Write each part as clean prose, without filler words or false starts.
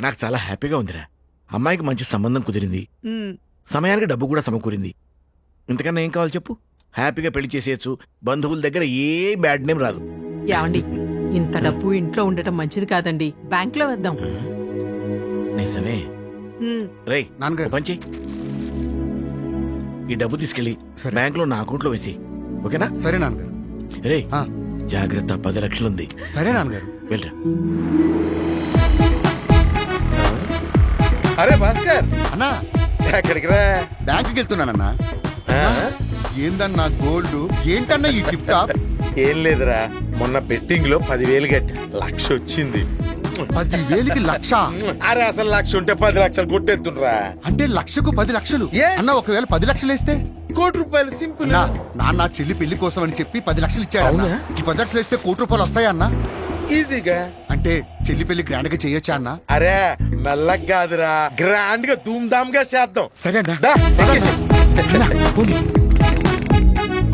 నాకు చాలా హ్యాపీగా ఉందిరా. అమ్మాయికి మంచి సంబంధం కుదిరింది, ఉమ్, సమయానికి డబ్బు కూడా సమకూరింది. ఇంతకన్నా ఏం కావాలి చెప్పు? హ్యాపీగా పెళ్లి చేసేయచ్చు. బంధువుల దగ్గర ఏ బ్యాడ్ నేమ్ రాదు. ఏమండి, ఇంత డబ్బు ఇంట్లో ఉండటం మంచిది కాదండి, బ్యాంక్ లో వేద్దాం. నిజమే. ఉమ్, రేయ్ నాన్నగారు. పంచి ఈ డబ్బు తీసుకెళ్ళి సరే. బ్యాంక్ లో నా అకౌంట్లో వేసి, ఓకేనా? సరే నాన్నగారు. రే ఆ, జాగ్రత్త, 10 లక్షలుంది. సరే నాన్నగారు. వెళ్ళరా. అరే భాస్కర్, అన్నా ఎక్కడికి రా? బ్యాంకుకి వెళ్తున్నానన్నా. ఆ? ఏందన్నా గోల్డ్, ఏంటన్నా ఈ టిప్ టాప్? ఏం లేదురా, మొన్న బెట్టింగ్ లో 10,000 కట్టా, 1,00,000 వచ్చింది. 10,000కి 1,00,000 అరే అసలు 1,00,000 ఉంటే 10 లక్షలు కొట్టేస్తుండ్రా. అంటే 1,00,000కు 10 లక్షలు. Yes. అన్న ఒకవేళ 10 లక్షలు వేస్తే? 1,00,00,000 రూపాయలు సింపుల్. నాన్న చెల్లి పెళ్లి కోసం అని చెప్పి 10 లక్షలు ఇచ్చాడు అన్న. అవునా? ఈ 10 లక్షలు వేస్తే 1,00,00,000 రూపాయలు వస్తాయా అన్న? ఈజీగా. అంటే చెల్లి పెళ్లి గ్రాండ్ గా చేయొచ్చా అన్న? అరే మెల్లగా కాదురా, గ్రాండ్ గా ధూమ్ ధామ్ గా చేద్దాం. సరే అన్న. దా, ఎక్కేసి. అన్న, పోనీ.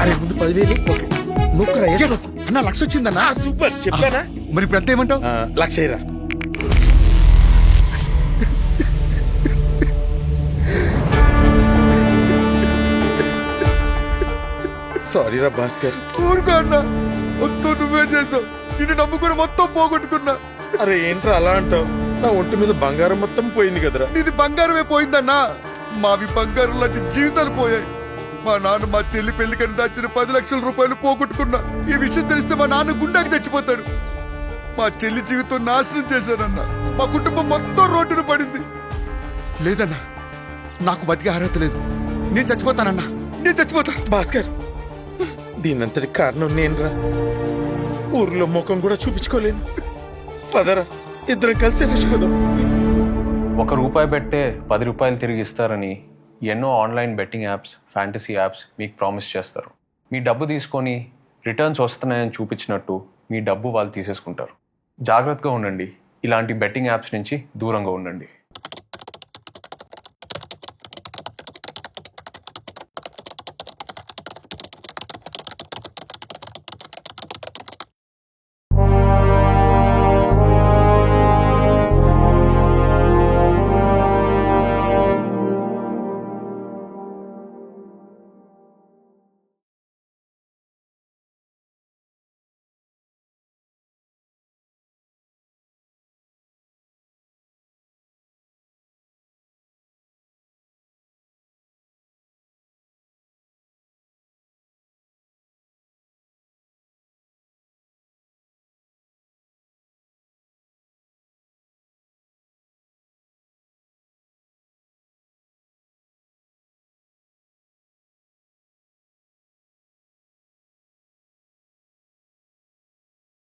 అరే ముందు 10,000. ఓకే నొక్కురా. Yes. అన్న 1,00,000 వచ్చిందన్న. సూపర్, చెప్పానా? మరి ఇప్పుడు ఎంత ఏమంటావు? 1,00,000 సారీ రా భాస్కర్. ఊరుకో అన్న, మొత్తం నువ్వే చేసావు. నిన్ను నమ్ముకుని మొత్తం పోగొట్టుకున్నా. అరే ఏంట్రా అలా అంటావు? నా ఒంటి మీద బంగారం మొత్తం పోయింది కదరా. నీది బంగారమే పోయిందన్నా. మావి బంగారం లాంటి జీవితాలు పోయాయి. మా నాన్న మా చెల్లి పెళ్లికని దాచిన 10 లక్షల రూపాయలు పోగొట్టుకున్నా. ఈ విషయం తెలిస్తే మా నాన్న గుండాకి చచ్చిపోతాడు. మా చెల్లి జీవితం నాశనం చేశానన్నా. మా కుటుంబం మొత్తం రోడ్డున పడింది. లేదన్నా, నాకు బతికే అర్హత లేదు. నేను చచ్చిపోతానన్నా, నేను చచ్చిపోతా. భాస్కర్, దీనంతటి కారణం నేనురా. ఊర్లో ముఖం కూడా చూపించుకోలేను. పదరా, ఇద్దరం కలిసి చచ్చిపోదాం. ₹1 పెట్టే 10 రూపాయలు తిరిగి ఇస్తారని ఎన్నో online betting apps, fantasy apps మీకు ప్రామిస్ చేస్తారు. మీ డబ్బు తీసుకొని రిటర్న్స్ వస్తున్నాయని చూపించినట్టు మీ డబ్బు వాళ్ళు తీసేసుకుంటారు. జాగ్రత్తగా ఉండండి. ఇలాంటి బెట్టింగ్ యాప్స్ నుంచి దూరంగా ఉండండి.